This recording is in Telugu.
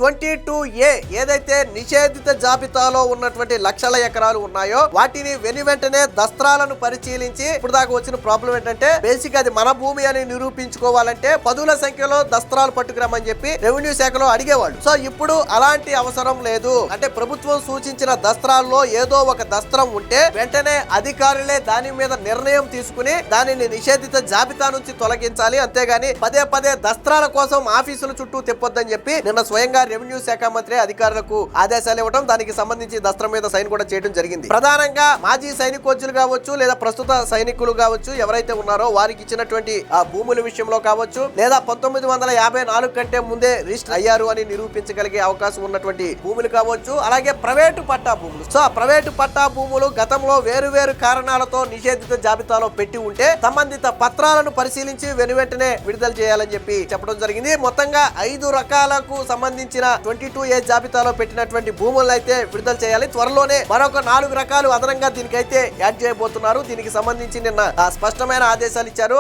22A ఏదైతే నిషేధిత జాబితాలో ఉన్నటువంటి లక్షల ఎకరాలు ఉన్నాయో వాటిని వెనువెంటనే దస్త్రాలను పరిశీలించి ఇప్పుడు దాకా వచ్చిన ప్రాబ్లం ఏంటంటే బేసిక్ అది మన భూమి అని నిరూపించుకోవాలంటే పదుల సంఖ్యలో దస్త్రాలు పట్టుకురమ్మని చెప్పి రెవెన్యూ శాఖలో అడిగేవాళ్ళు. సో ఇప్పుడు అలాంటి అవసరం లేదు. అంటే ప్రభుత్వం సూచించిన దస్త్రాల్లో ఏదో ఒక దస్త్రం ఉంటే వెంటనే అధికారులే దాని మీద నిర్ణయం తీసుకుని దానిని నిషేధిత జాబితా నుంచి తొలగించాలి. అంతేగాని పదే పదే దస్త్రాల కోసం ఆఫీసుల చుట్టూ తిప్పొద్దని చెప్పి నిన్న స్వయంగా రెవెన్యూ శాఖ మంత్రి అధికారులకు ఆదేశాలు ఇవ్వడం, దానికి సంబంధించి దస్త్రం మీద సైన్ కూడా చేయడం జరిగింది. ప్రధానంగా మాజీ సైనికోద్యులు కావచ్చు లేదా ప్రస్తుత సైనికులు కావచ్చు ఎవరైతే ఉన్నారో వారికి ఇచ్చినటువంటి ఆ భూముల విషయంలో కావచ్చు లేదా 1954 కంటే ముందే రిజిస్టర్ అయ్యారు అని నిరూపించగలిగే అవకాశం ఉన్నటువంటి భూములు కావచ్చు, అలాగే ప్రైవేటు పట్టా భూములు. సో ప్రైవేటు పట్టా భూములు గతంలో వేరు కారణాలతో నిషేధిత జాబితాలో పెట్టి ఉంటే సంబంధిత పత్రాలను పరిశీలించి వెనువెంటనే విడుదల చేయాలని చెప్పి చెప్పడం జరిగింది. మొత్తంగా 5 రకాలకు సంబంధించిన 22A జాబితాలో పెట్టినటువంటి భూములను అయితే విడుదల చేయాలి. త్వరలోనే మరొక 4 రకాలు అదనంగా దీనికైతే యాడ్ చేయబోతున్నారు. దీనికి సంబంధించి నిన్న స్పష్టమైన ఆదేశాలు ఇచ్చారు.